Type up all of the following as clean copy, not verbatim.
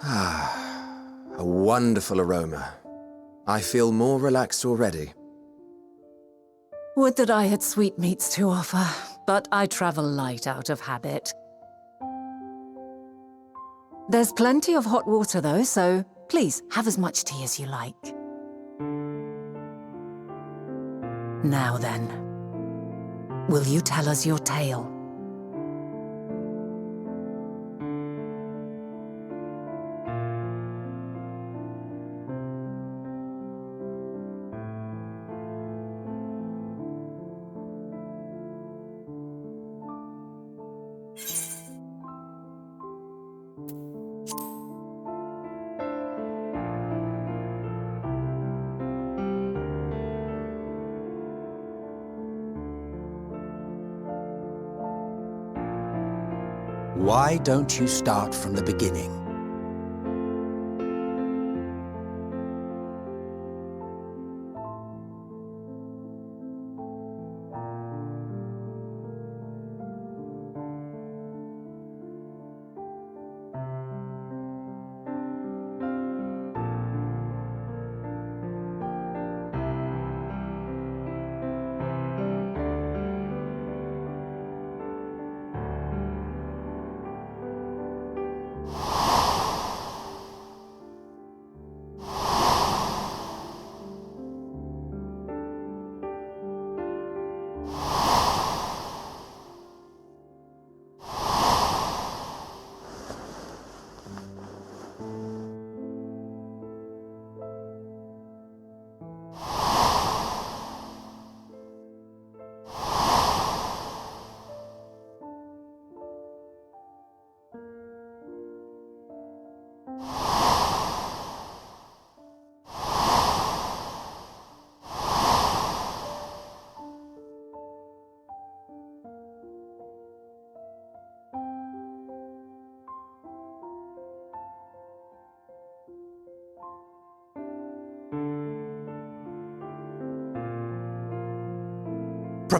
Ah, a wonderful aroma. I feel more relaxed already. Would that I had sweetmeats to offer, but I travel light out of habit. There's plenty of hot water though, so please have as much tea as you like. Now then, will you tell us your tale? Why don't you start from the beginning?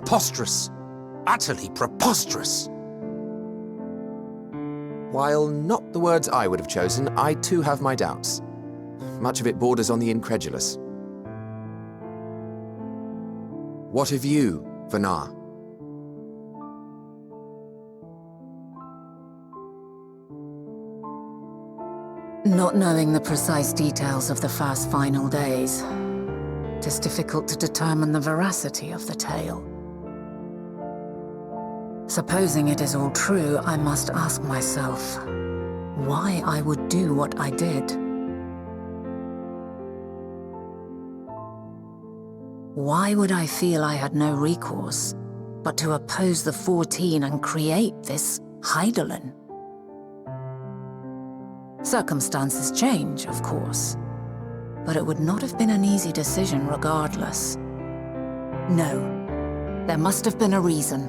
Preposterous. Utterly preposterous. While not the words I would have chosen, I too have my doubts. Much of it borders on the incredulous. What of you, Vanar? Not knowing the precise details of the first final days, it is difficult to determine the veracity of the tale. Supposing it is all true, I must ask myself why I would do what I did. Why would I feel I had no recourse but to oppose the 14 and create this Hydaelyn? Circumstances change, of course, but it would not have been an easy decision regardless. No, there must have been a reason.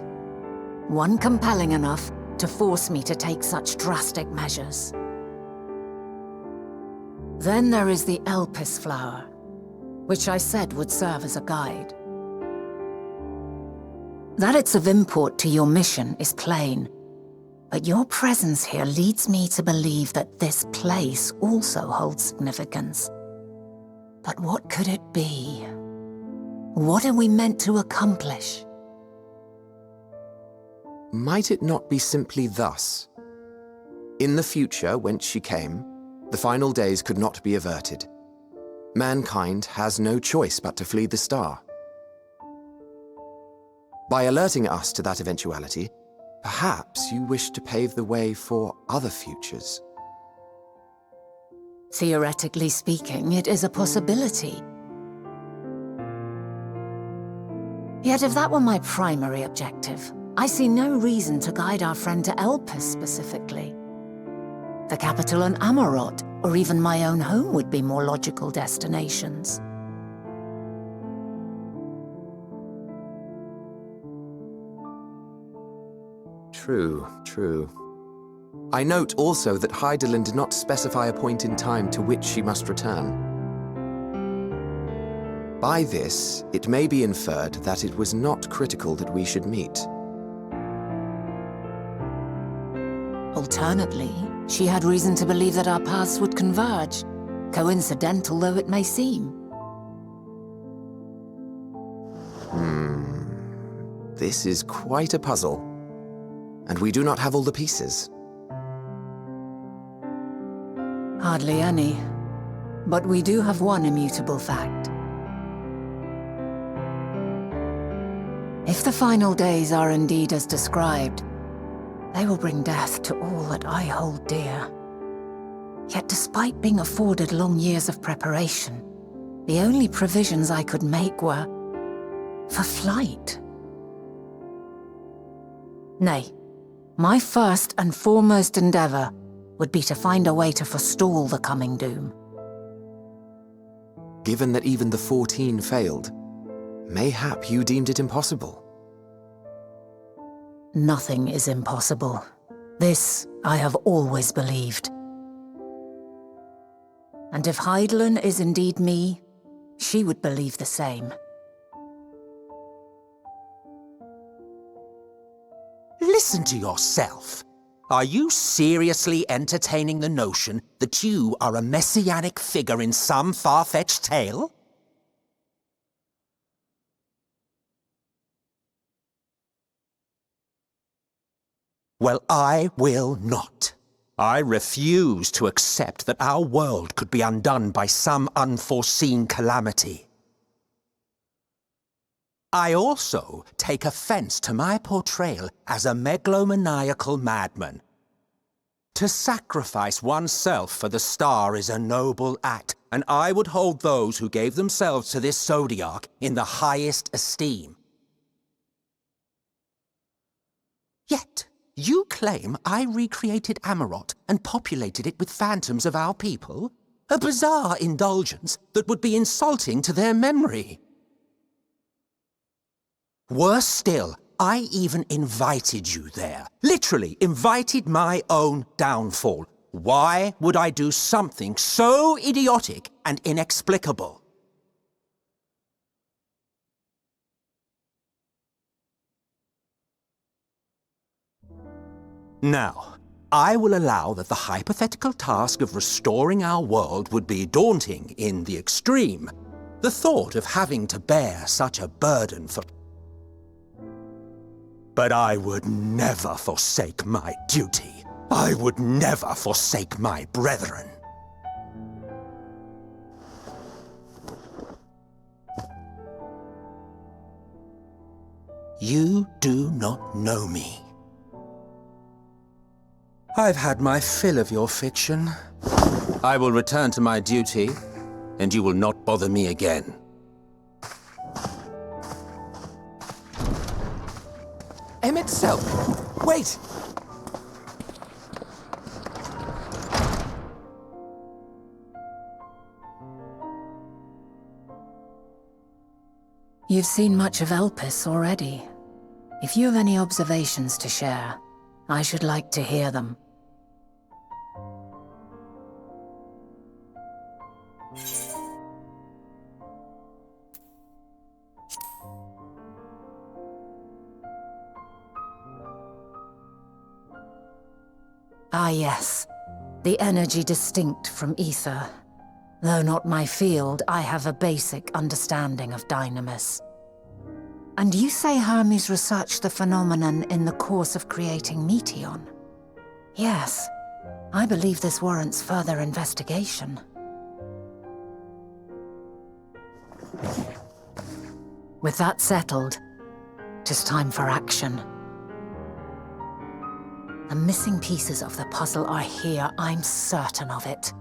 One compelling enough to force me to take such drastic measures. Then there is the Elpis flower, which I said would serve as a guide. That it's of import to your mission is plain, but your presence here leads me to believe that this place also holds significance. But what could it be? What are we meant to accomplish? Might it not be simply thus? In the future, whence she came, the final days could not be averted. Mankind has no choice but to flee the star. By alerting us to that eventuality, perhaps you wish to pave the way for other futures. Theoretically speaking, it is a possibility. Yet if that were my primary objective, I see no reason to guide our friend to Elpis specifically. The capital on Amarot, or even my own home would be more logical destinations. True, true. I note also that Hydaelyn did not specify a point in time to which she must return. By this, it may be inferred that it was not critical that we should meet. Alternately, she had reason to believe that our paths would converge, coincidental though it may seem. This is quite a puzzle, and we do not have all the pieces. Hardly any, but we do have one immutable fact. If the final days are indeed as described, they will bring death to all that I hold dear. Yet despite being afforded long years of preparation, the only provisions I could make were for flight. Nay, my first and foremost endeavor would be to find a way to forestall the coming doom. Given that even the 14 failed, mayhap you deemed it impossible. Nothing is impossible. This I have always believed. And if Hydaelyn is indeed me, she would believe the same. Listen to yourself. Are you seriously entertaining the notion that you are a messianic figure in some far-fetched tale? Well, I will not. I refuse to accept that our world could be undone by some unforeseen calamity. I also take offense to my portrayal as a megalomaniacal madman. To sacrifice oneself for the star is a noble act, and I would hold those who gave themselves to this zodiac in the highest esteem. Yet, you claim I recreated Amarot and populated it with phantoms of our people? A bizarre indulgence that would be insulting to their memory. Worse still, I even invited you there. Literally invited my own downfall. Why would I do something so idiotic and inexplicable? Now, I will allow that the hypothetical task of restoring our world would be daunting in the extreme. The thought of having to bear such a burden for... But I would never forsake my duty. I would never forsake my brethren. You do not know me. I've had my fill of your fiction. I will return to my duty, and you will not bother me again. Emmett-Selk! Wait! You've seen much of Elpis already. If you have any observations to share, I should like to hear them. Ah yes, the energy distinct from ether. Though not my field, I have a basic understanding of dynamis. And you say Hermes researched the phenomenon in the course of creating Meteon? Yes, I believe this warrants further investigation. With that settled, 'tis time for action. The missing pieces of the puzzle are here, I'm certain of it.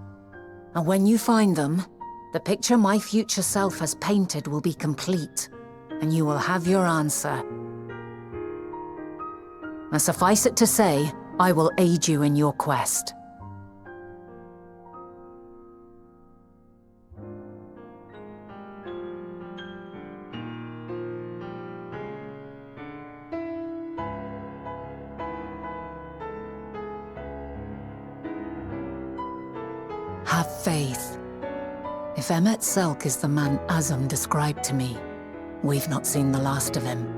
And when you find them, the picture my future self has painted will be complete, and you will have your answer. And suffice it to say, I will aid you in your quest. Have faith. If Emmett-Selk is the man Azum described to me, we've not seen the last of him.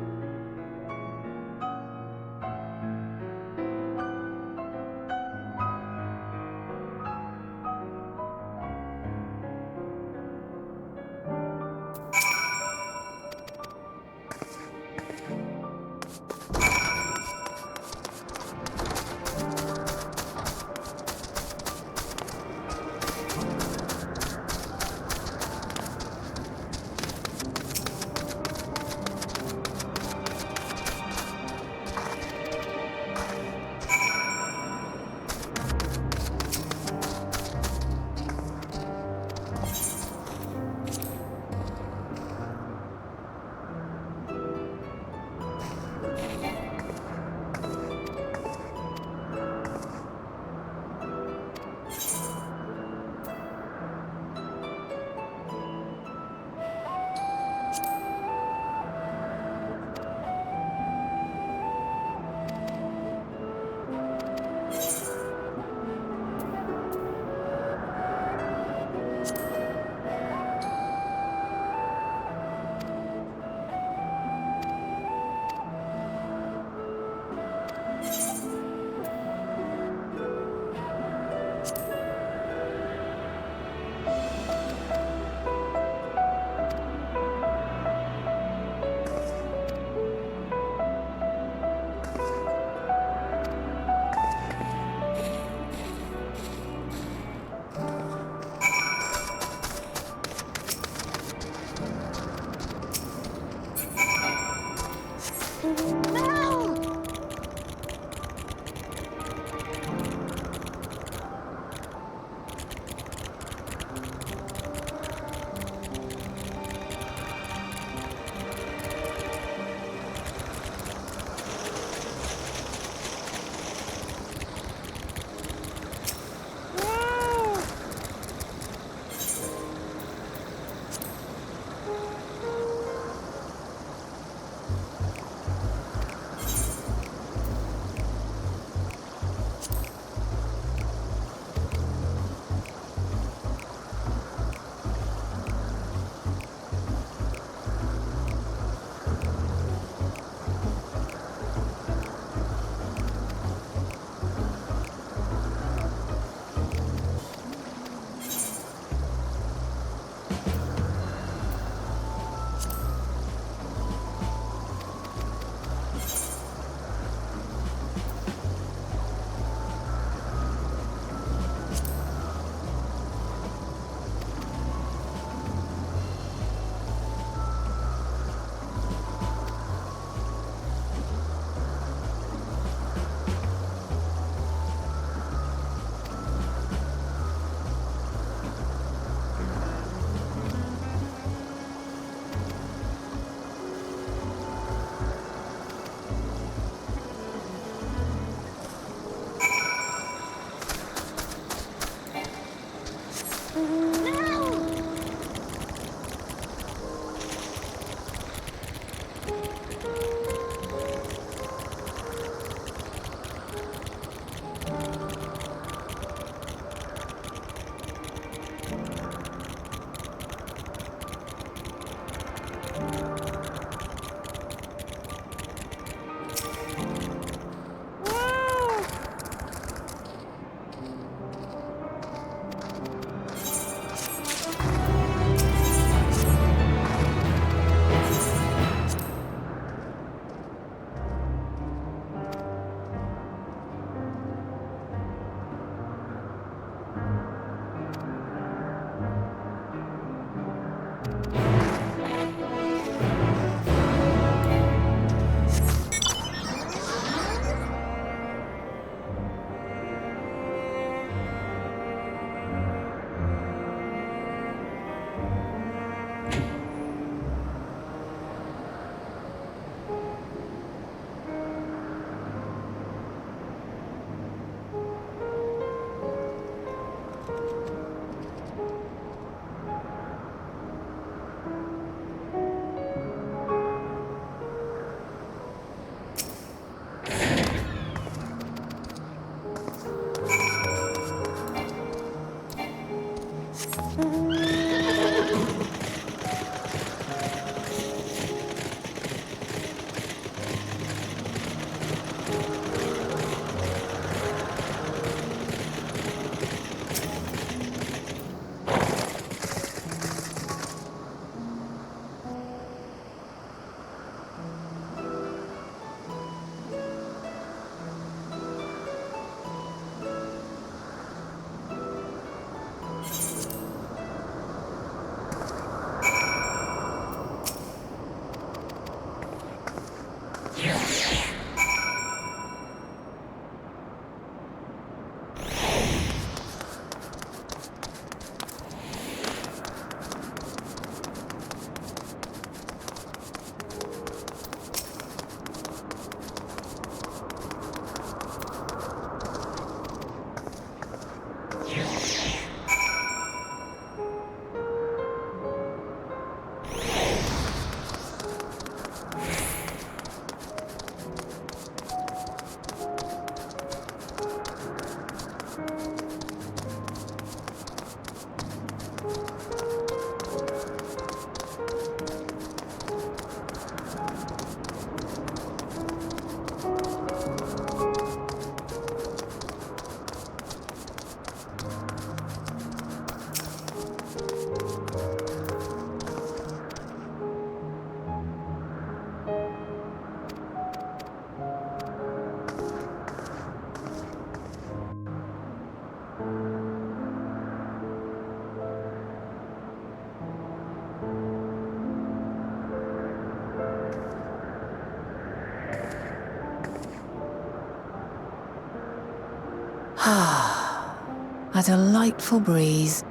A delightful breeze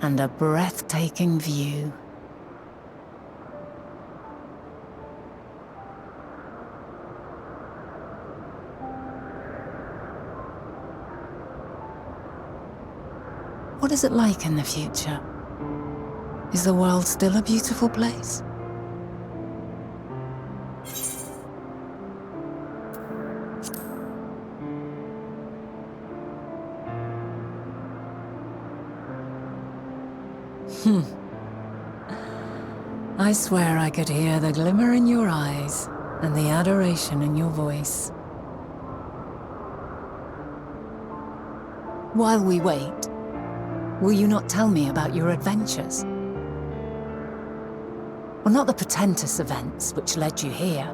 and a breathtaking view. What is it like in the future? Is the world still a beautiful place? I swear I could hear the glimmer in your eyes and the adoration in your voice. While we wait, will you not tell me about your adventures? Well, not the portentous events which led you here,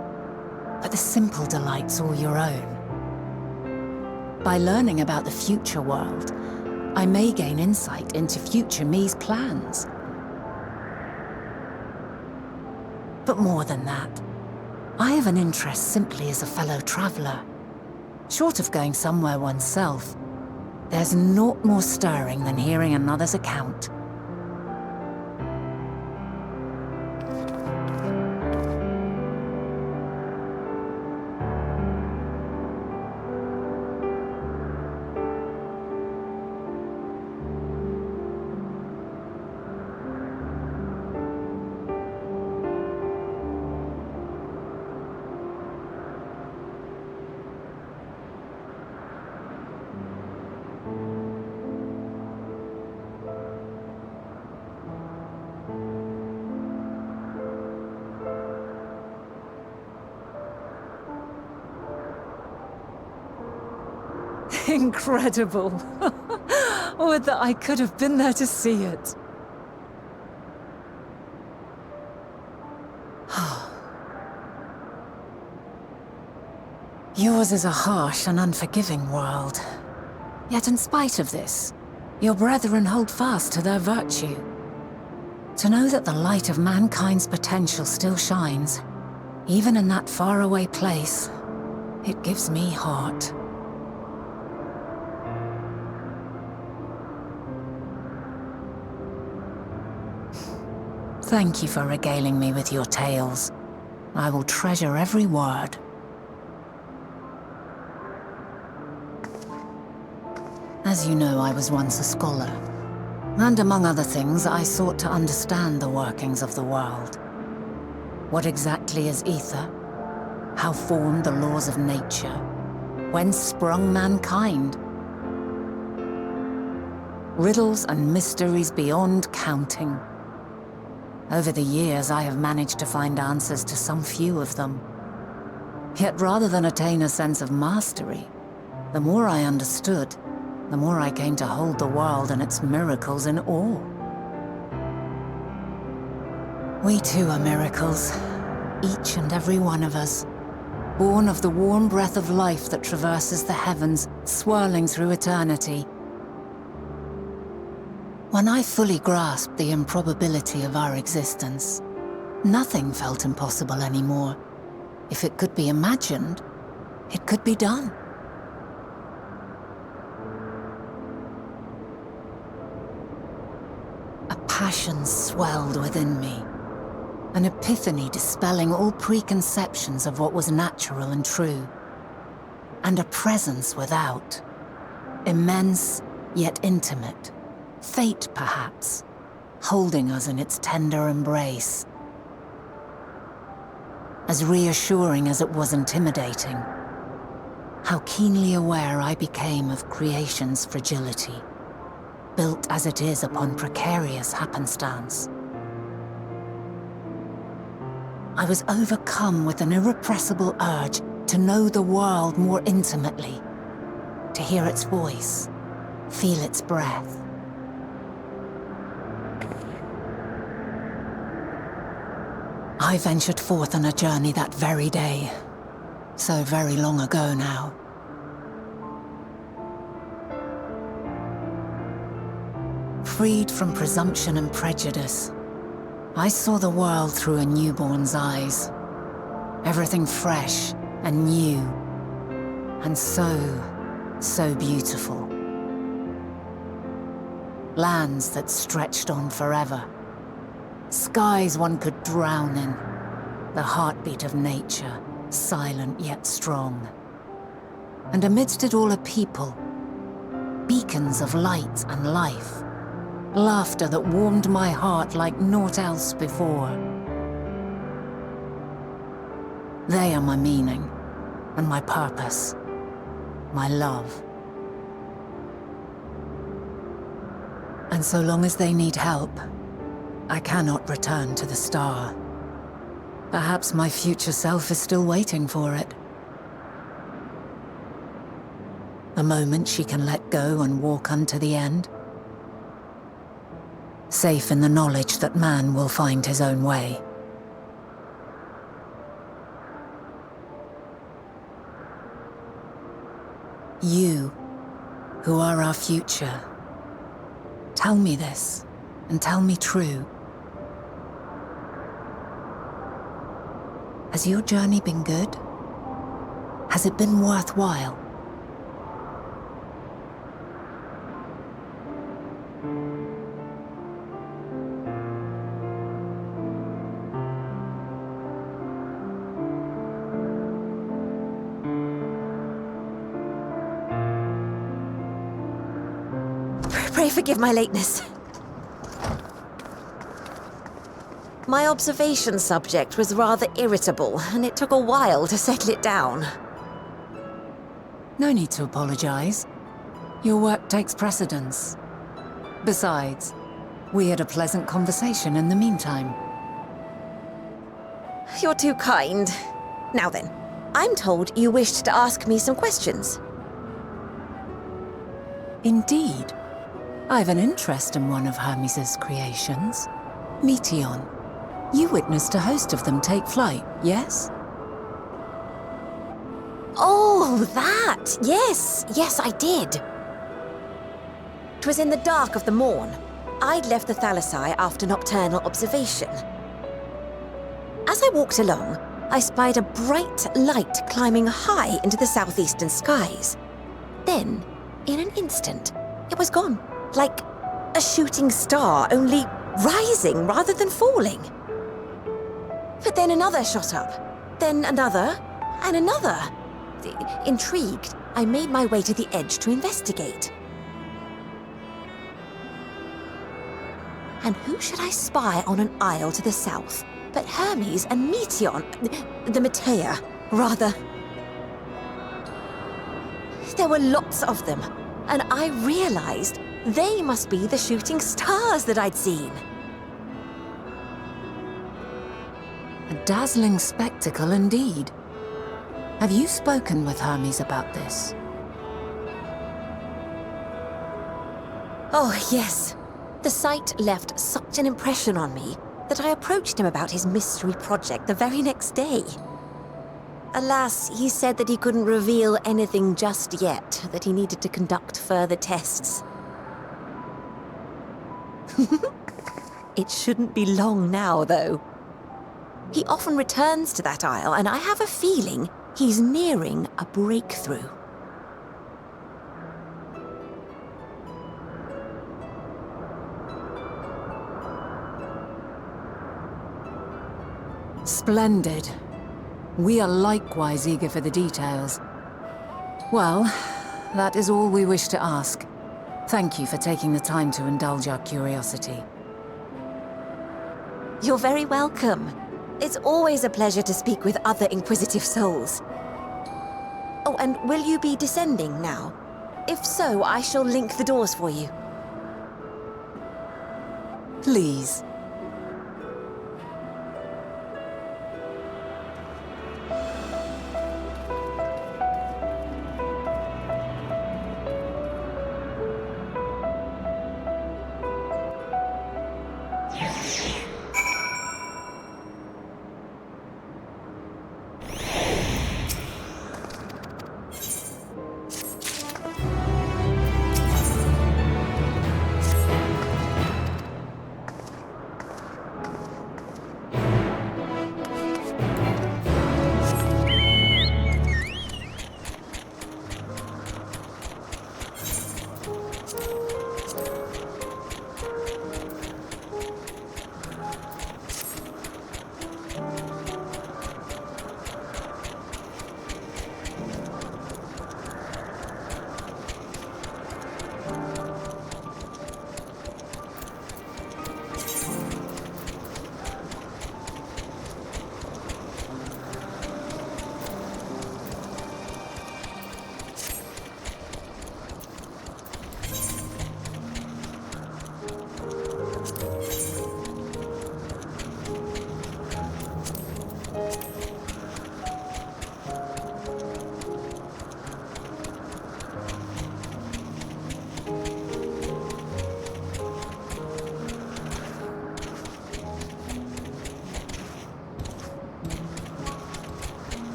but the simple delights all your own. By learning about the future world, I may gain insight into future me's plans. But more than that, I have an interest simply as a fellow traveler. Short of going somewhere oneself, there's naught more stirring than hearing another's account. Incredible! Would that I could have been there to see it. Yours is a harsh and unforgiving world. Yet in spite of this, your brethren hold fast to their virtue. To know that the light of mankind's potential still shines, even in that faraway place, it gives me heart. Thank you for regaling me with your tales. I will treasure every word. As you know, I was once a scholar. And among other things, I sought to understand the workings of the world. What exactly is ether? How formed the laws of nature? Whence sprung mankind? Riddles and mysteries beyond counting. Over the years, I have managed to find answers to some few of them. Yet rather than attain a sense of mastery, the more I understood, the more I came to hold the world and its miracles in awe. We too are miracles, each and every one of us, born of the warm breath of life that traverses the heavens, swirling through eternity. When I fully grasped the improbability of our existence, nothing felt impossible anymore. If it could be imagined, it could be done. A passion swelled within me, an epiphany dispelling all preconceptions of what was natural and true, and a presence without, immense yet intimate. Fate, perhaps, holding us in its tender embrace. As reassuring as it was intimidating, how keenly aware I became of creation's fragility, built as it is upon precarious happenstance. I was overcome with an irrepressible urge to know the world more intimately, to hear its voice, feel its breath. I ventured forth on a journey that very day, so very long ago now. Freed from presumption and prejudice, I saw the world through a newborn's eyes. Everything fresh and new. And so, so beautiful. Lands that stretched on forever. Skies one could drown in. The heartbeat of nature, silent yet strong. And amidst it all a people, beacons of light and life. Laughter that warmed my heart like naught else before. They are my meaning, and my purpose, my love. And so long as they need help, I cannot return to the star. Perhaps my future self is still waiting for it. A moment she can let go and walk unto the end. Safe in the knowledge that man will find his own way. You, who are our future, tell me this, and tell me true. Has your journey been good? Has it been worthwhile? Pray forgive my lateness. My observation subject was rather irritable, and it took a while to settle it down. No need to apologize. Your work takes precedence. Besides, we had a pleasant conversation in the meantime. You're too kind. Now then, I'm told you wished to ask me some questions. Indeed. I've an interest in one of Hermes' creations. Meteon. You witnessed a host of them take flight, yes? Oh, that! Yes, I did. 'Twas in the dark of the morn. I'd left the Thalassai after nocturnal observation. As I walked along, I spied a bright light climbing high into the southeastern skies. Then, in an instant, it was gone. Like a shooting star, only rising rather than falling. But then another shot up, then another, and another. Intrigued, I made my way to the edge to investigate. And who should I spy on an isle to the south but Hermes and Meteon, the Matea, rather. There were lots of them, and I realized they must be the shooting stars that I'd seen. A dazzling spectacle indeed. Have you spoken with Hermes about this? Oh, yes. The sight left such an impression on me that I approached him about his mystery project the very next day. Alas, he said that he couldn't reveal anything just yet, that he needed to conduct further tests. It shouldn't be long now, though. He often returns to that isle, and I have a feeling he's nearing a breakthrough. Splendid. We are likewise eager for the details. Well, that is all we wish to ask. Thank you for taking the time to indulge our curiosity. You're very welcome. It's always a pleasure to speak with other inquisitive souls. Oh, and will you be descending now? If so, I shall link the doors for you. Please.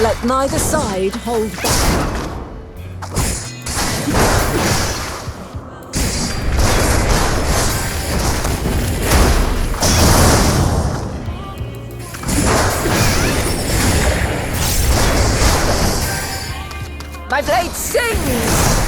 Let neither side hold back. My blade sings!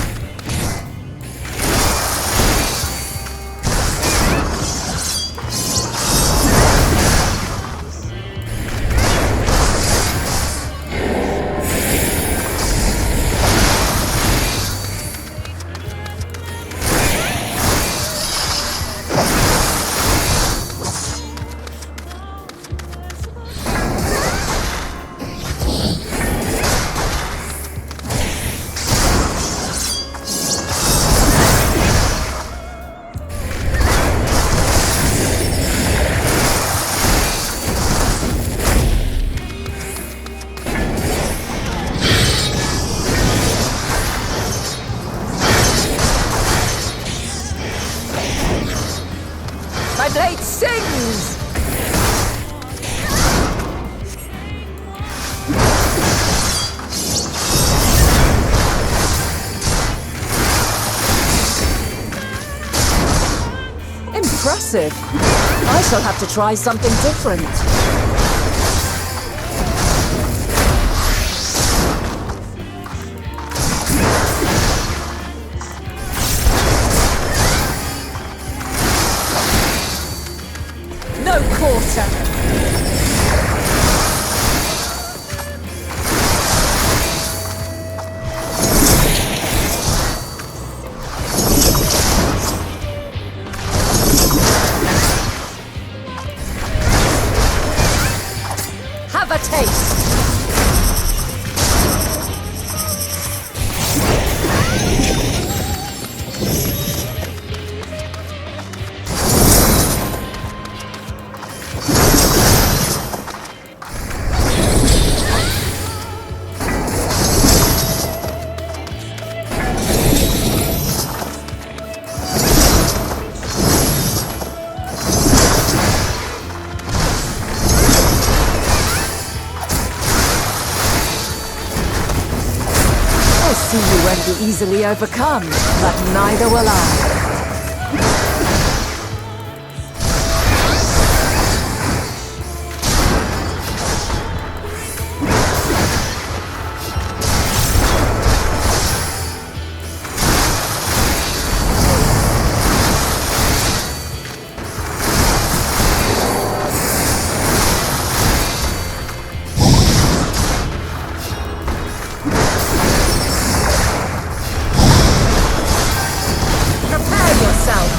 My blade sings! Impressive. I shall have to try something different. No quarter. Have a taste. I see you won't be easily overcome, but neither will I. Prepare yourself!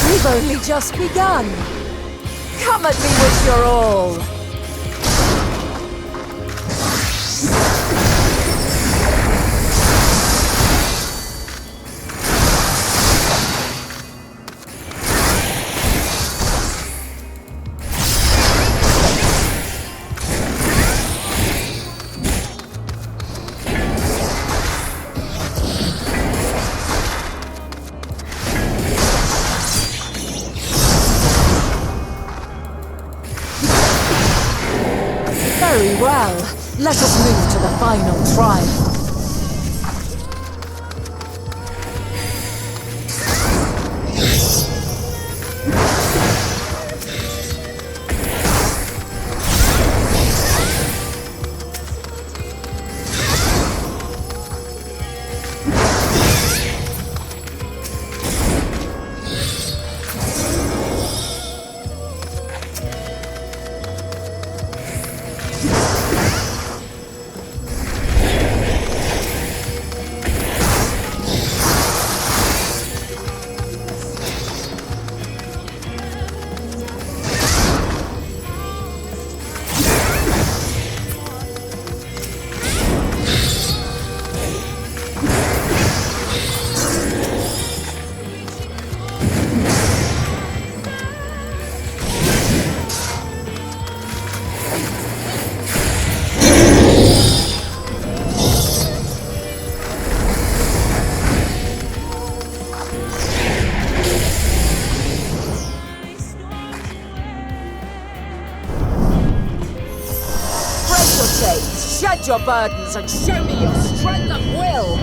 We've only just begun. Come at me with your all. Very well. Let us move to the final trial. Shed your burdens and show me your strength of will!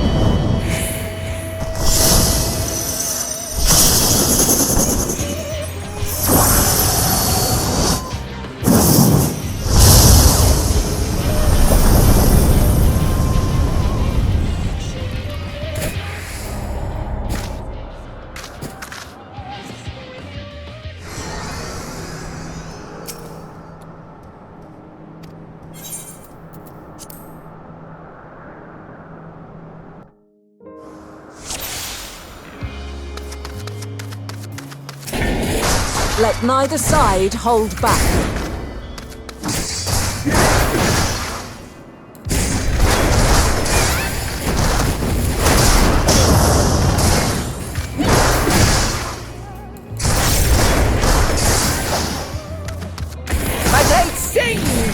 Let neither side hold back. My blade stings!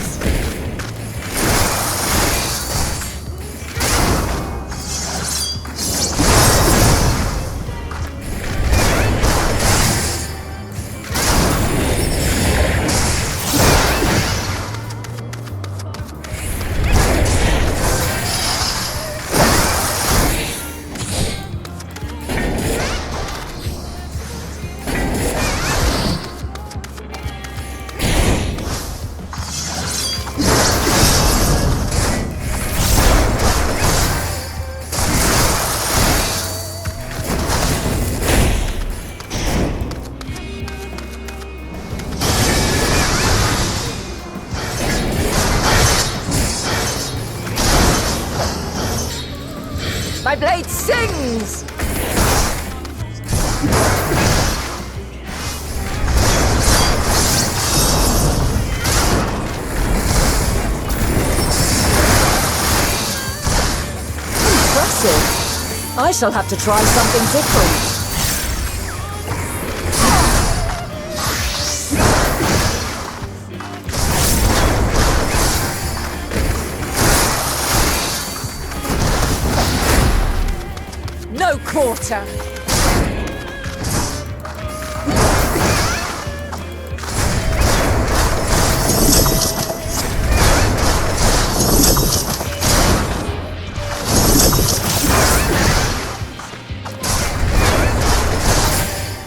My blade sings! Impressive. I shall have to try something different. No quarter!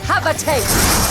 Have a taste!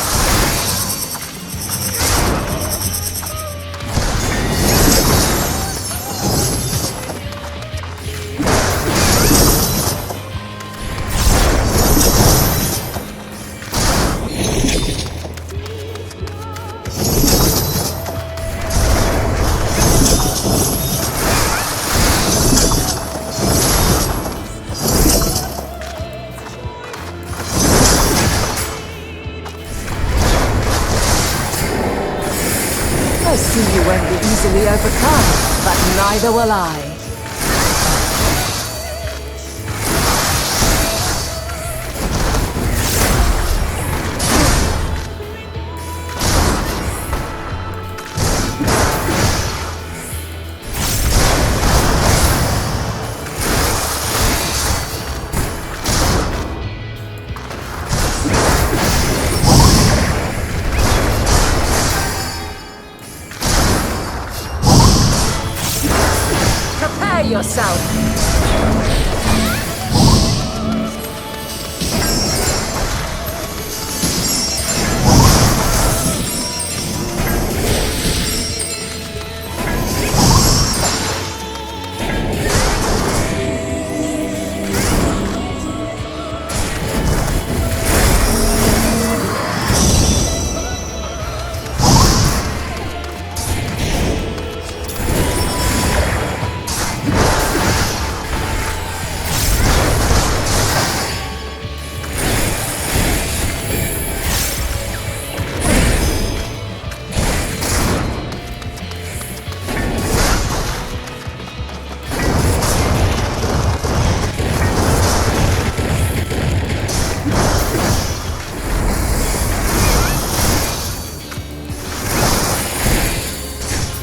I see you won't be easily overcome, but neither will I. south.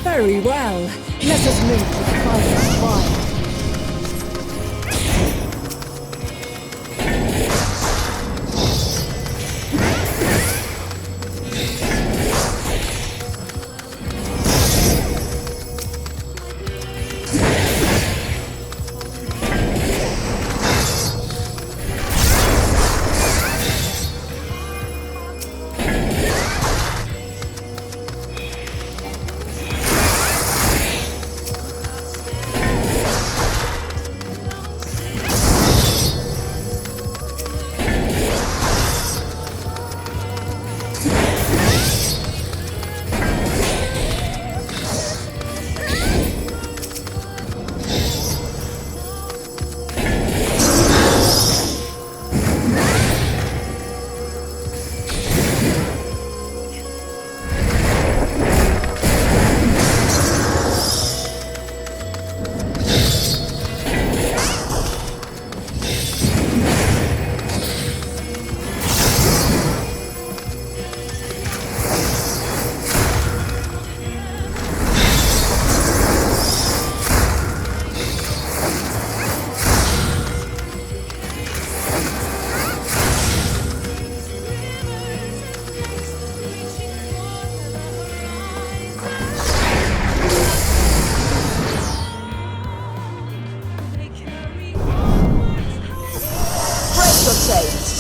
Very well. Let us move to the final spire.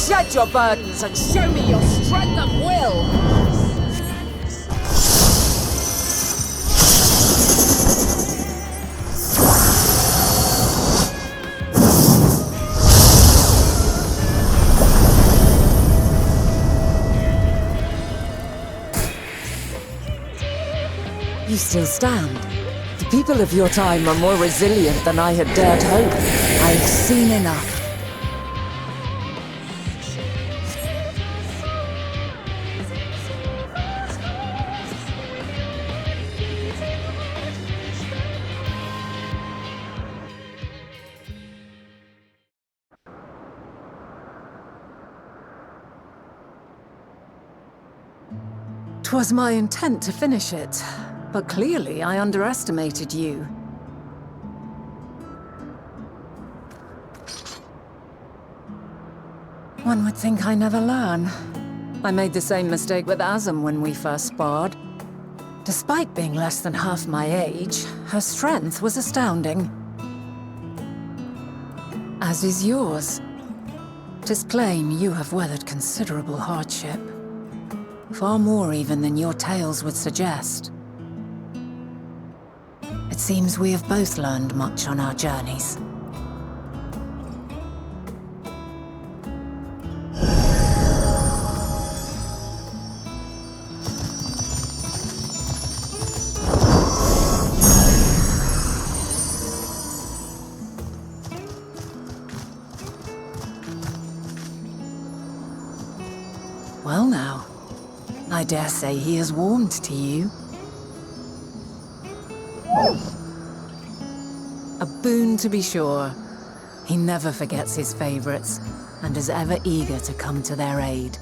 Shed your burdens and show me your strength of will! You still stand. The people of your time are more resilient than I had dared hope. I've seen enough. Twas my intent to finish it, but clearly I underestimated you. One would think I never learn. I made the same mistake with Azem when we first sparred. Despite being less than half my age, her strength was astounding. As is yours. 'Tis plain you have weathered considerable hardship. Far more even than your tales would suggest. It seems we have both learned much on our journeys. Well now, I dare say he is warmed to you. A boon to be sure. He never forgets his favorites, and is ever eager to come to their aid.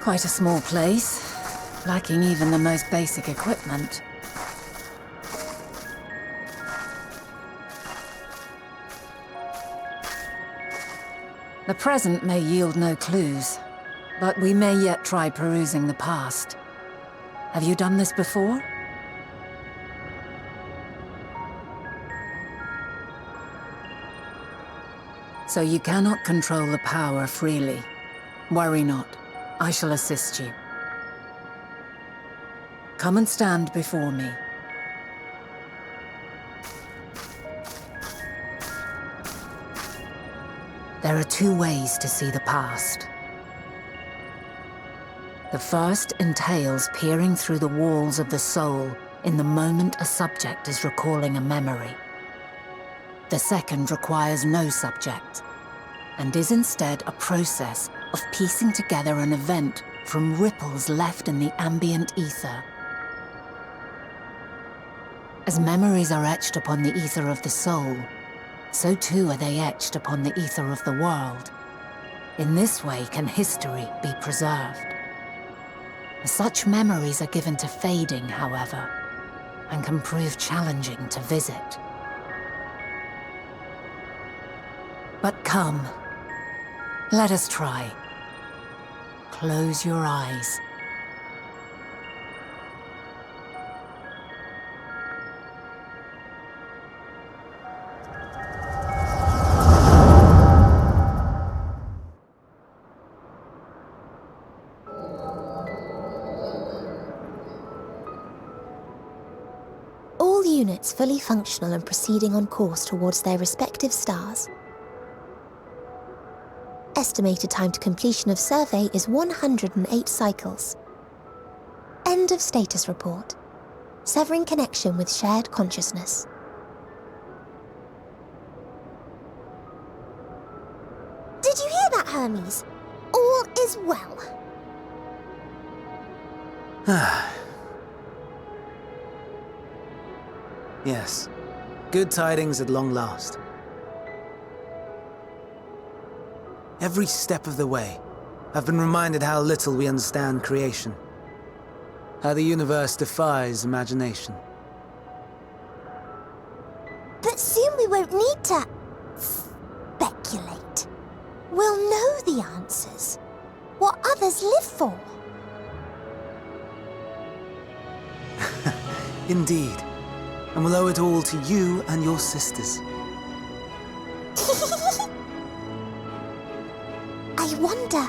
Quite a small place, lacking even the most basic equipment. The present may yield no clues, but we may yet try perusing the past. Have you done this before? So you cannot control the power freely. Worry not. I shall assist you. Come and stand before me. There are two ways to see the past. The first entails peering through the walls of the soul in the moment a subject is recalling a memory. The second requires no subject, and is instead a process of piecing together an event from ripples left in the ambient ether. As memories are etched upon the ether of the soul, so too are they etched upon the ether of the world. In this way can history be preserved. Such memories are given to fading, however, and can prove challenging to visit. But come, let us try. Close your eyes. All units fully functional and proceeding on course towards their respective stars. Estimated time to completion of survey is 108 cycles. End of status report. Severing connection with shared consciousness. Did you hear that, Hermes? All is well. Yes. Good tidings at long last. Every step of the way, I've been reminded how little we understand creation. How the universe defies imagination. But soon we won't need to speculate. We'll know the answers. What others live for. Indeed. And we'll owe it all to you and your sisters. I wonder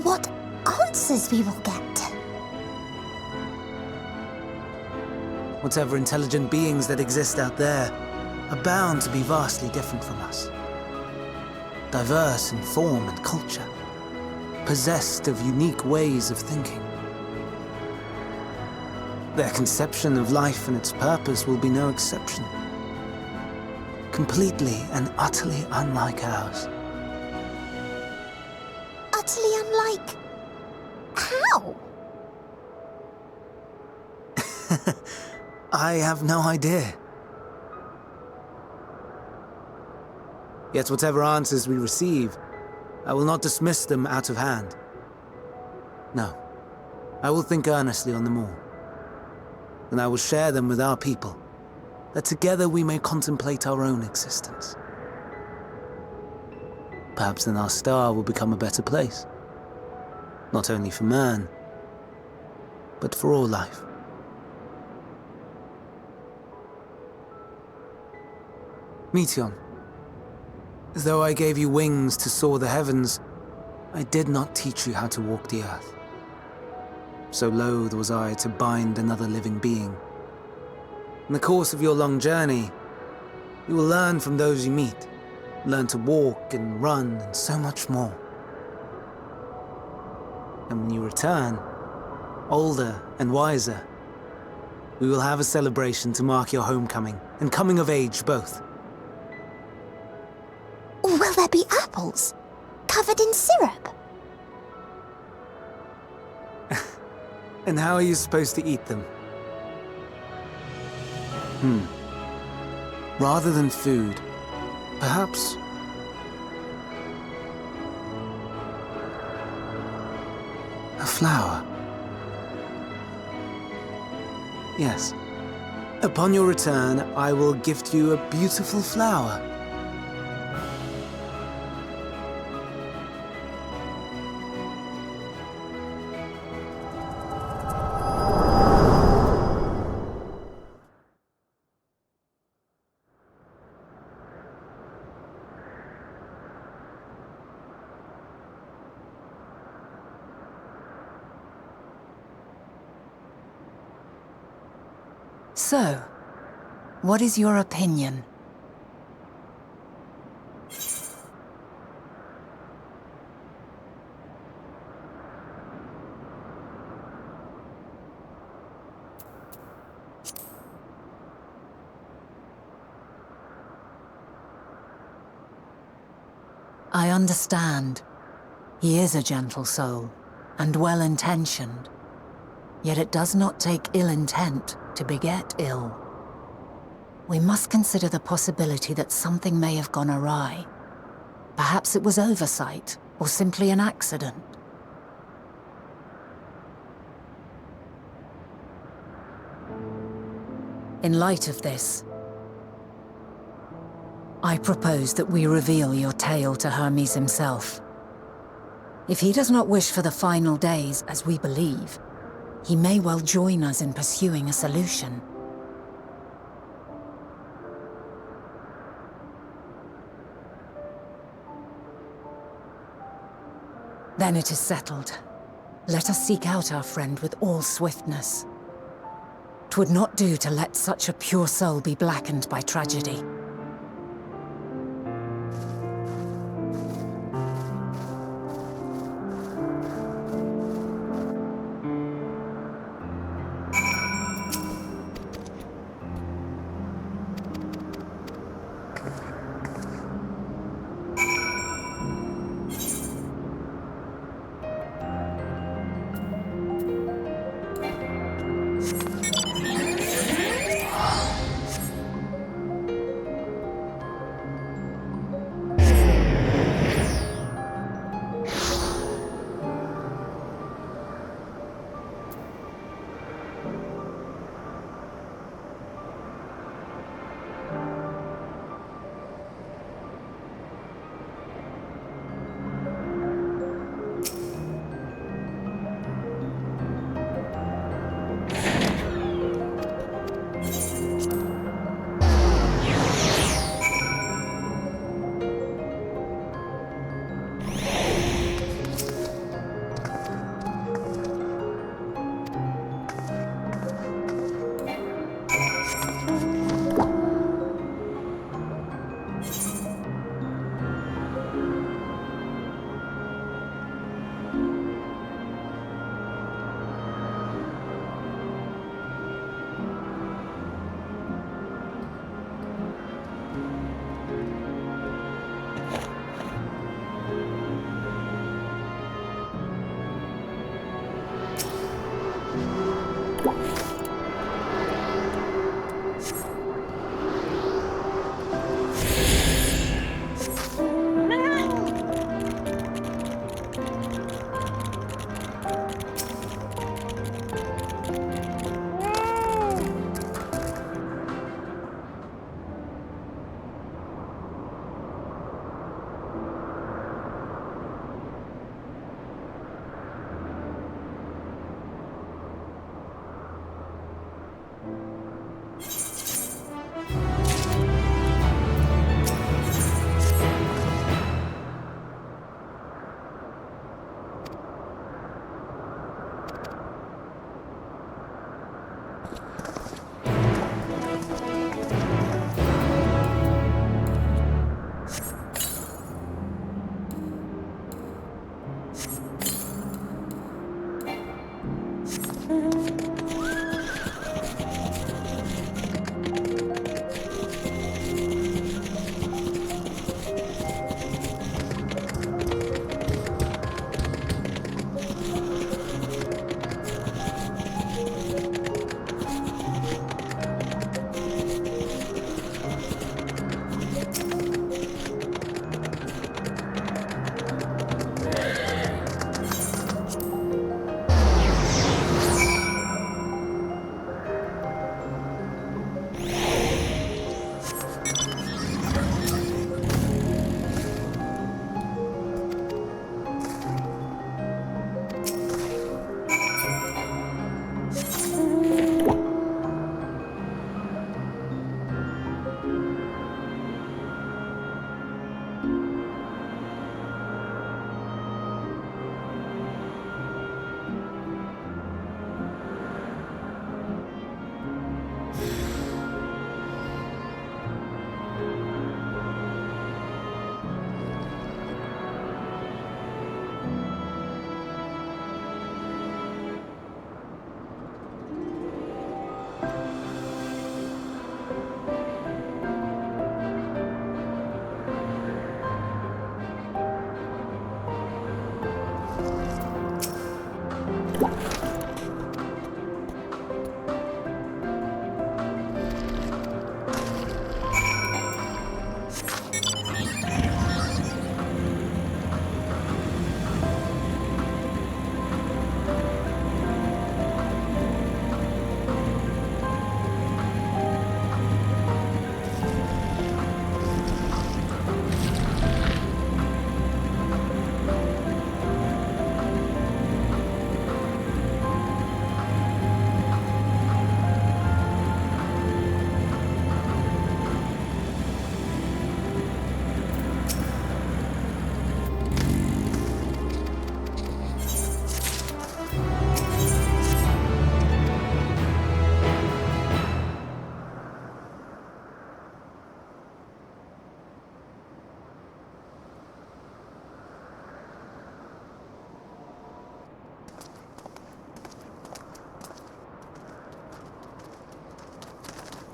what answers we will get. Whatever intelligent beings that exist out there are bound to be vastly different from us. Diverse in form and culture, possessed of unique ways of thinking. Their conception of life and its purpose will be no exception. Completely and utterly unlike ours. Utterly unlike... how? I have no idea. Yet whatever answers we receive, I will not dismiss them out of hand. No, I will think earnestly on them all. And I will share them with our people, that together we may contemplate our own existence. Perhaps then our star will become a better place. Not only for man, but for all life. Meteion, as though I gave you wings to soar the heavens, I did not teach you how to walk the earth. So loath was I to bind another living being. In the course of your long journey, you will learn from those you meet, learn to walk and run and so much more. And when you return, older and wiser, we will have a celebration to mark your homecoming and coming of age both. Will there be apples? Covered in syrup? And how are you supposed to eat them? Rather than food, perhaps... a flower. Yes. Upon your return, I will gift you a beautiful flower. So, what is your opinion? I understand. He is a gentle soul, and well-intentioned. Yet it does not take ill intent to beget ill. We must consider the possibility that something may have gone awry. Perhaps it was oversight, or simply an accident. In light of this, I propose that we reveal your tale to Hermes himself. If he does not wish for the final days, as we believe, he may well join us in pursuing a solution. Then it is settled. Let us seek out our friend with all swiftness. 'Twould not do to let such a pure soul be blackened by tragedy.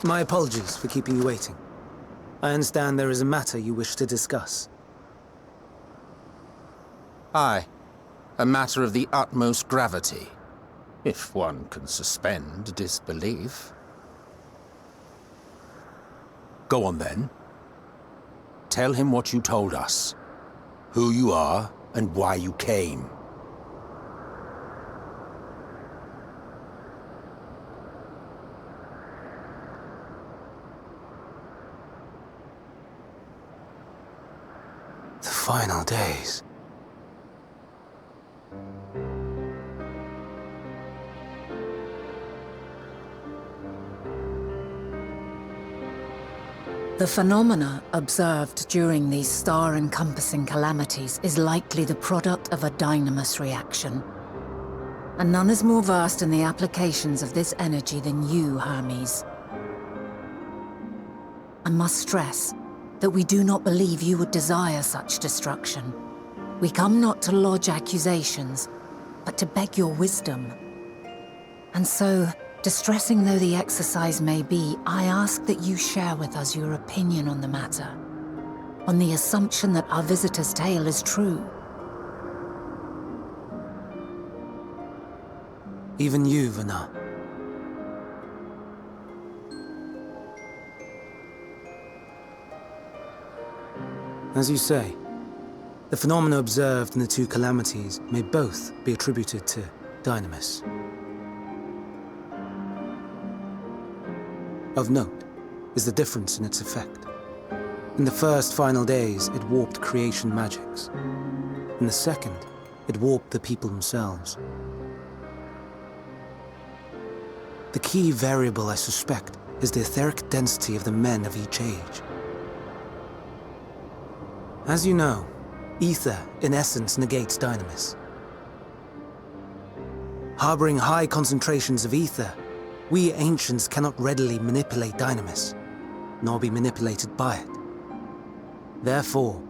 My apologies for keeping you waiting. I understand there is a matter you wish to discuss. Aye. A matter of the utmost gravity. If one can suspend disbelief. Go on then. Tell him what you told us. Who you are and why you came. The final days. The phenomena observed during these star-encompassing calamities is likely the product of a dynamis reaction. And none is more versed in the applications of this energy than you, Hermes. I must stress that we do not believe you would desire such destruction. We come not to lodge accusations, but to beg your wisdom. And so, distressing though the exercise may be, I ask that you share with us your opinion on the matter, on the assumption that our visitor's tale is true. Even you, Vana. As you say, the phenomena observed in the two calamities may both be attributed to dynamis. Of note is the difference in its effect. In the first final days, it warped creation magics. In the second, it warped the people themselves. The key variable, I suspect, is the etheric density of the men of each age. As you know, ether, in essence, negates dynamis. Harboring high concentrations of ether, we ancients cannot readily manipulate dynamis, nor be manipulated by it. Therefore,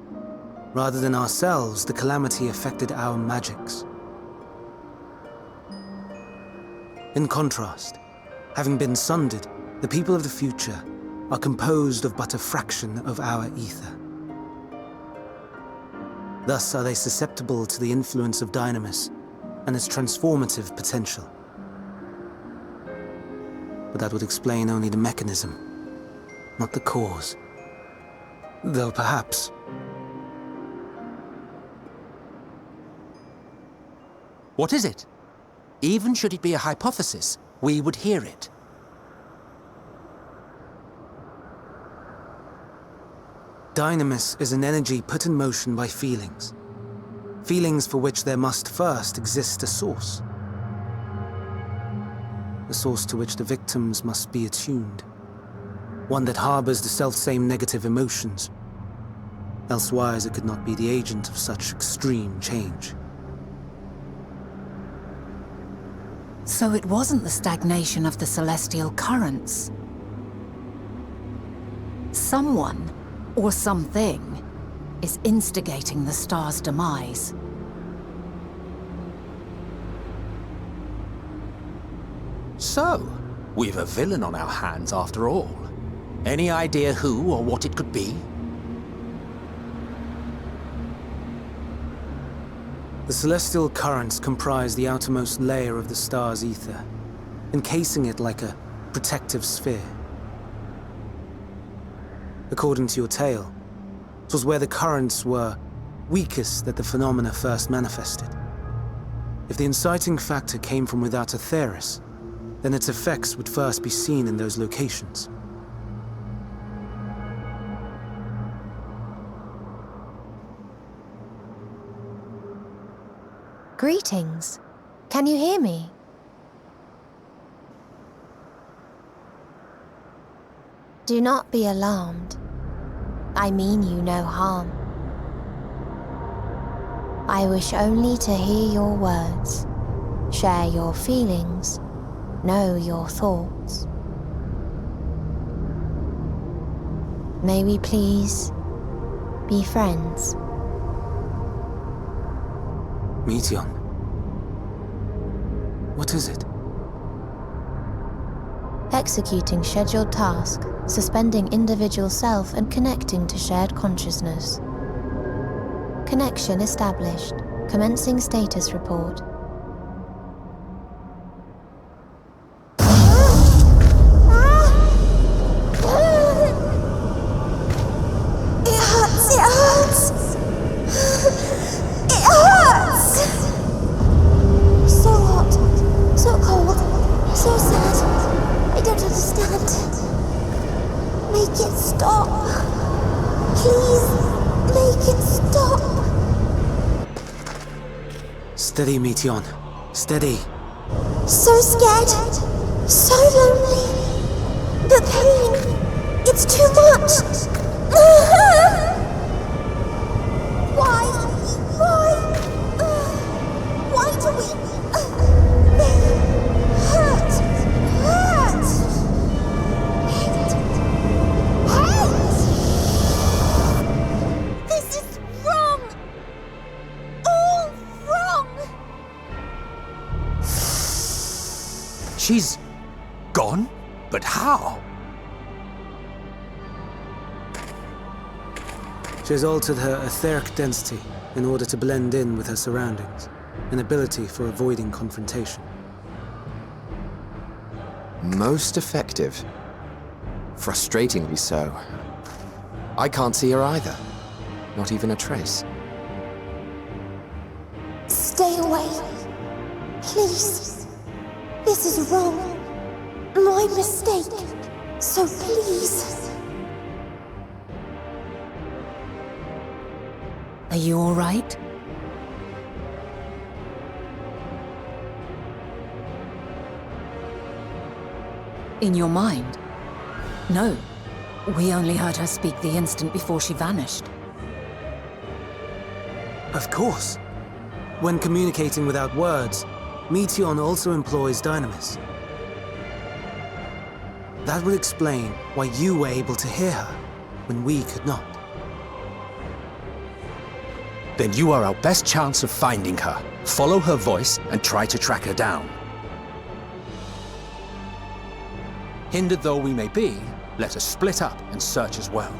rather than ourselves, the calamity affected our magics. In contrast, having been sundered, the people of the future are composed of but a fraction of our ether. Thus are they susceptible to the influence of dynamis and its transformative potential. But that would explain only the mechanism, not the cause. Though perhaps... What is it? Even should it be a hypothesis, we would hear it. Dynamis is an energy put in motion by feelings. Feelings for which there must first exist a source. A source to which the victims must be attuned. One that harbors the selfsame negative emotions. Elsewise it could not be the agent of such extreme change. So it wasn't the stagnation of the celestial currents. Someone, or something, is instigating the star's demise. So, we've a villain on our hands after all. Any idea who or what it could be? The celestial currents comprise the outermost layer of the star's ether, encasing it like a protective sphere. According to your tale, it was where the currents were weakest that the phenomena first manifested. If the inciting factor came from without Aetheris, then its effects would first be seen in those locations. Greetings. Can you hear me? Do not be alarmed. I mean you no harm. I wish only to hear your words, share your feelings, know your thoughts. May we please be friends? Meteon. What is it? executing scheduled tasks, suspending individual self and connecting to shared consciousness. Connection established. Commencing status report. Steady, Meteon. Steady. So scared. So lonely. The pain. It's too much. Why? Why do we... They hurt. Hate. This is wrong. All wrong. She's gone? But how? She has altered her etheric density in order to blend in with her surroundings, an ability for avoiding confrontation. Most effective. Frustratingly so. I can't see her either. Not even a trace. Stay away. Please. This is wrong. My mistake. So please. Are you all right? In your mind? No. We only heard her speak the instant before she vanished. Of course. When communicating without words, Meteon also employs dynamis. That would explain why you were able to hear her when we could not. Then you are our best chance of finding her. Follow her voice and try to track her down. Hindered though we may be, let us split up and search as well.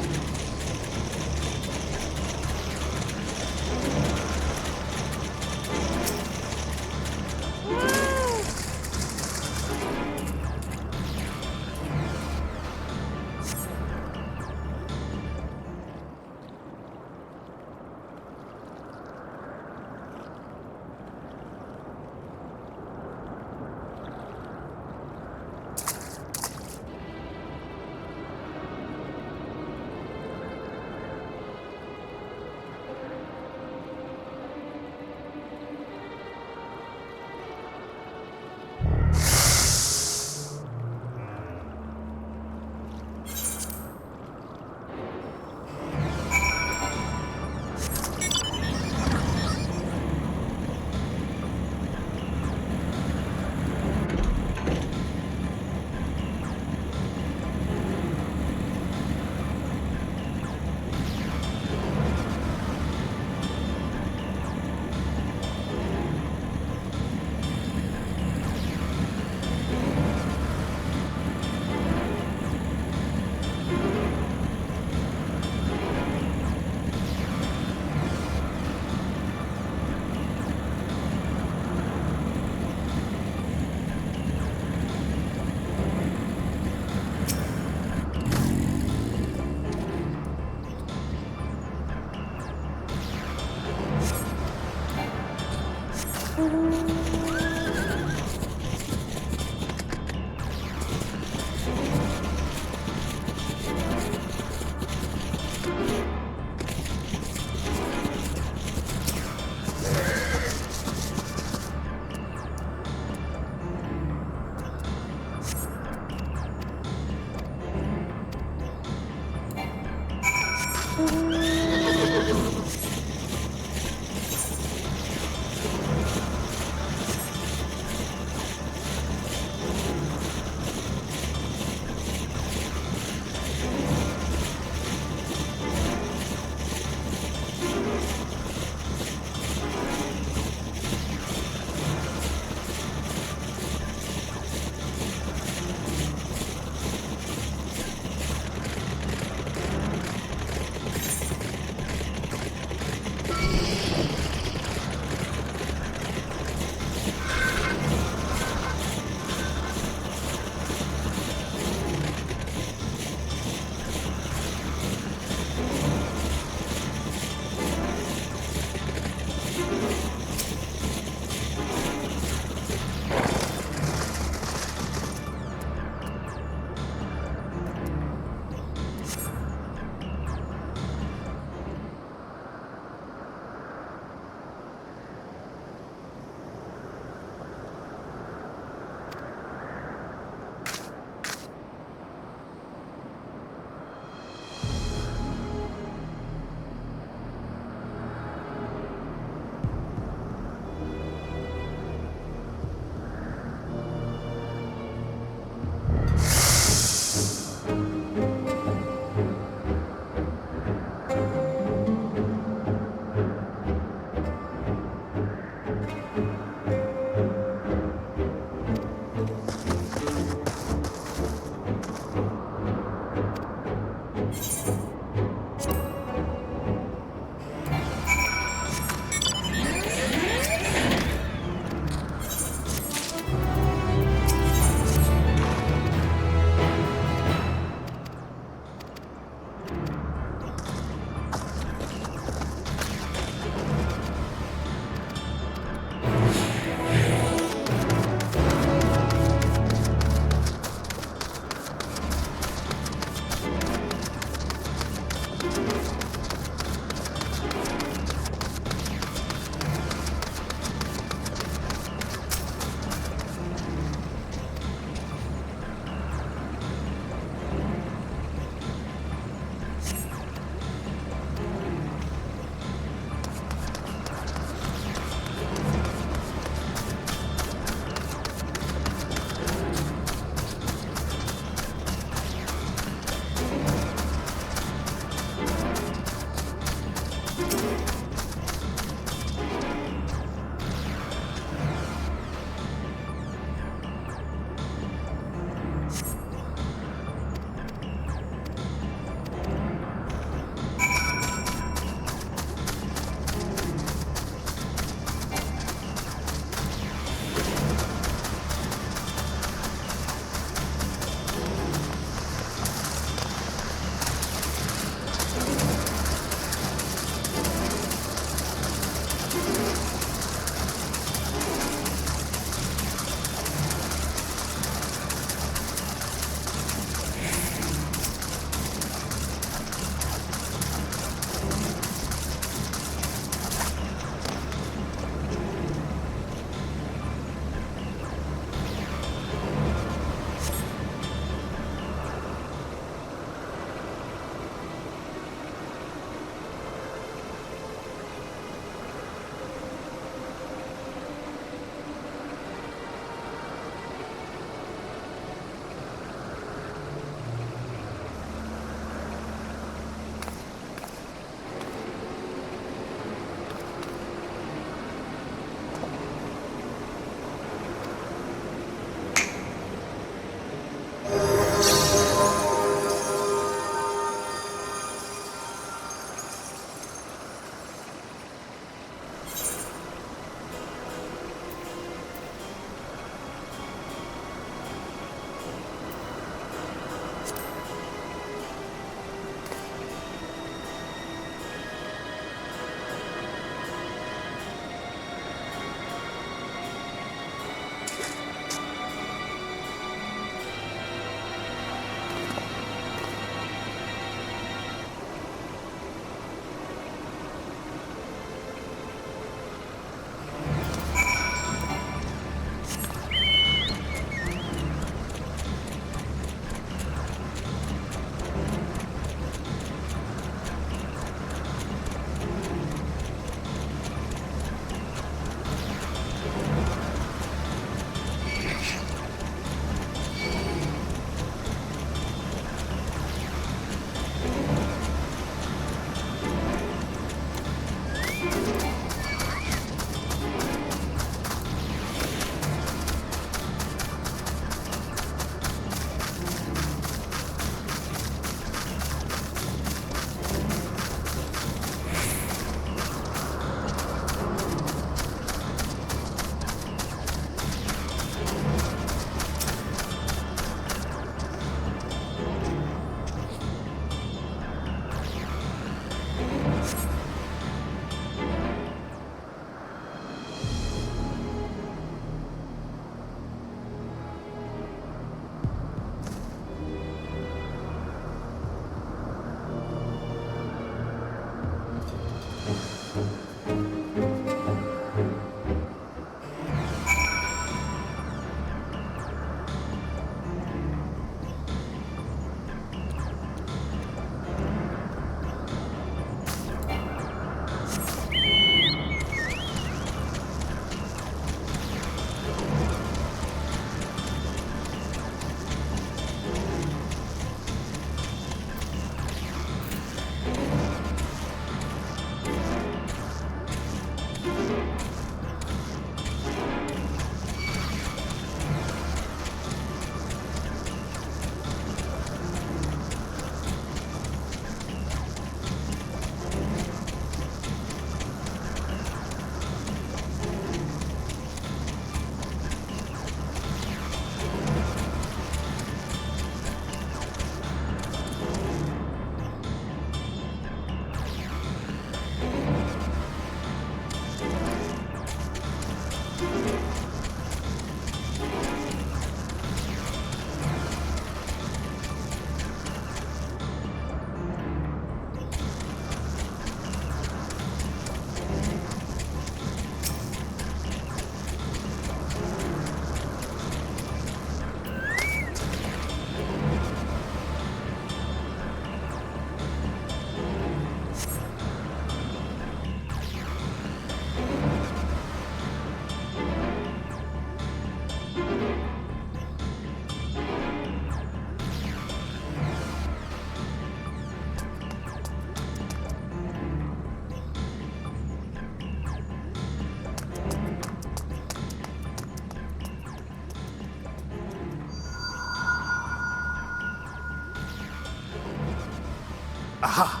Aha!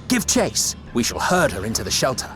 Give chase! We shall herd her into the shelter.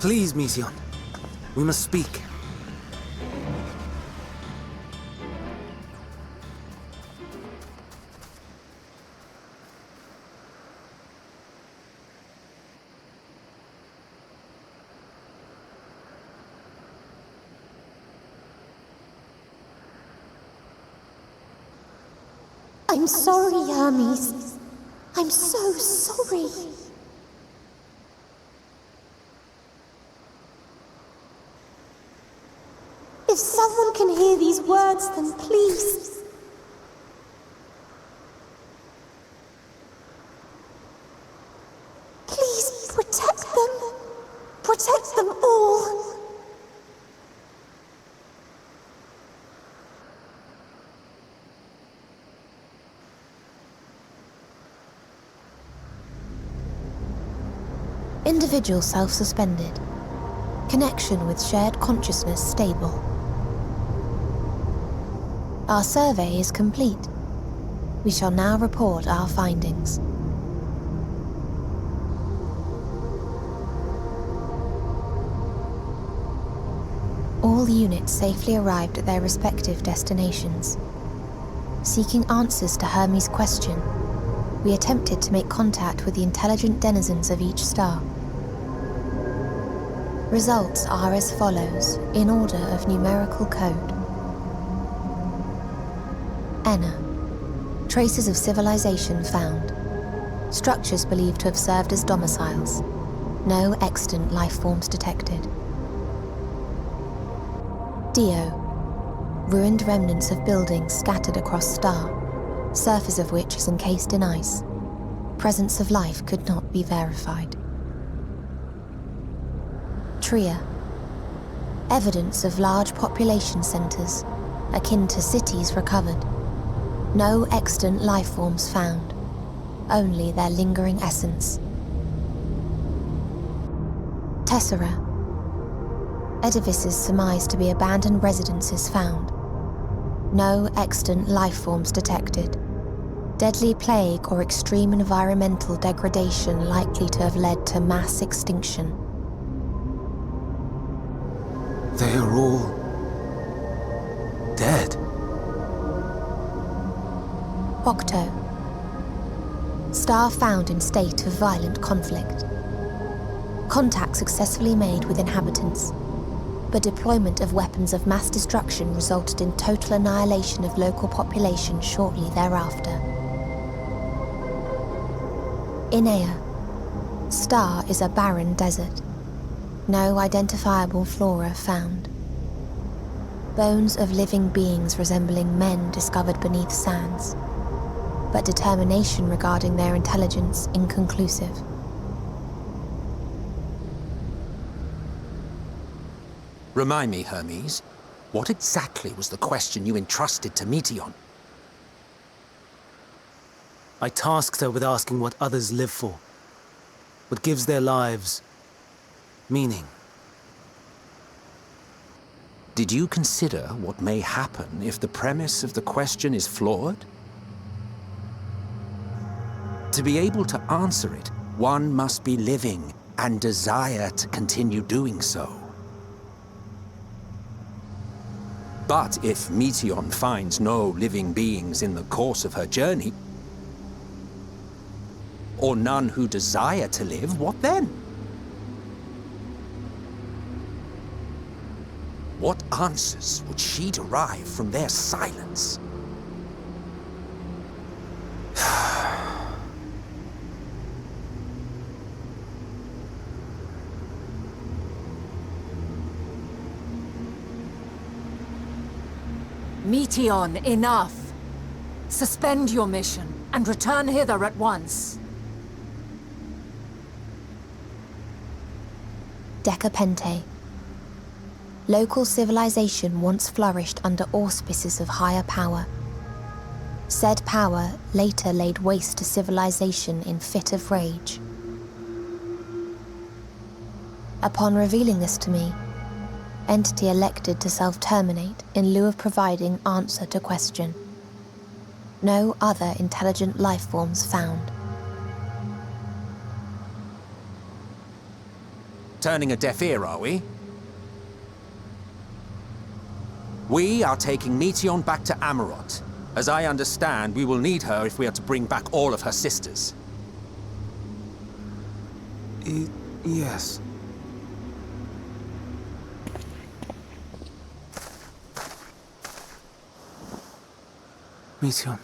Please, Mission. We must speak. I'm sorry, Hermes. I'm so sorry. If someone can hear these words, then please. Please protect them. Protect them all. Individual self-suspended. Connection with shared consciousness stable. Our survey is complete. We shall now report our findings. All units safely arrived at their respective destinations. Seeking answers to Hermes' question, we attempted to make contact with the intelligent denizens of each star. Results are as follows, in order of numerical code. Enna. Traces of civilization found. Structures believed to have served as domiciles. No extant life forms detected. Dio. Ruined remnants of buildings scattered across star, surface of which is encased in ice. Presence of life could not be verified. Tria. Evidence of large population centers, akin to cities recovered. No extant life forms found, only their lingering essence. Tessera. Edifices surmised to be abandoned residences found. No extant life forms detected. Deadly plague or extreme environmental degradation likely to have led to mass extinction. They are all dead. Octo. Star found in state of violent conflict. Contact successfully made with inhabitants, but deployment of weapons of mass destruction resulted in total annihilation of local population shortly thereafter. Inea. Star is a barren desert. No identifiable flora found. Bones of living beings resembling men discovered beneath sands, but determination regarding their intelligence inconclusive. Remind me, Hermes, what exactly was the question you entrusted to Meteion? I tasked her with asking what others live for, what gives their lives meaning. Did you consider what may happen if the premise of the question is flawed? To be able to answer it, one must be living and desire to continue doing so. But if Meteion finds no living beings in the course of her journey, or none who desire to live, what then? What answers would she derive from their silence? Meteion, enough! Suspend your mission and return hither at once. Decapente. Local civilization once flourished under auspices of higher power. Said power later laid waste to civilization in fit of rage. Upon revealing this to me, entity elected to self-terminate in lieu of providing answer to question. No other intelligent life forms found. Turning a deaf ear, are we? We are taking Meteion back to Amarot. As I understand, we will need her if we are to bring back all of her sisters. Yes. Meteion.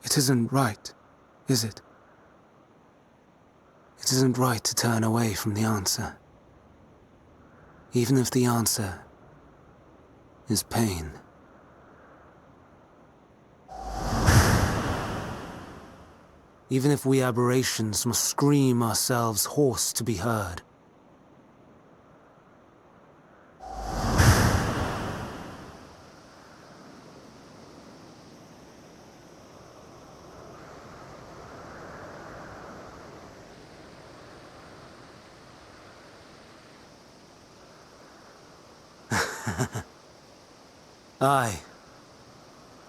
It isn't right, is it? It isn't right to turn away from the answer. Even if the answer is pain. Even if we aberrations must scream ourselves hoarse to be heard. Aye.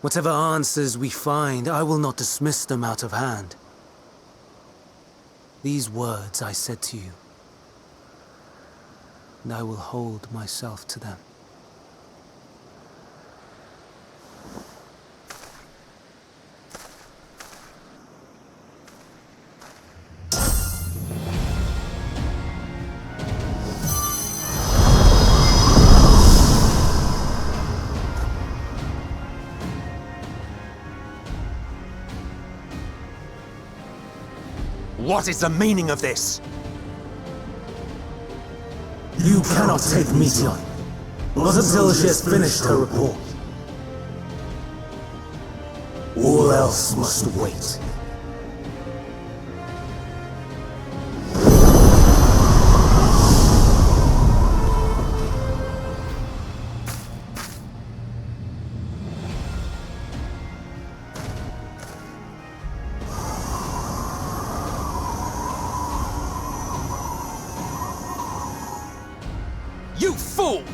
Whatever answers we find, I will not dismiss them out of hand. These words I said to you, and I will hold myself to them. What is the meaning of this? You cannot take Meteion, not until she has finished her report. All else must wait. You fool!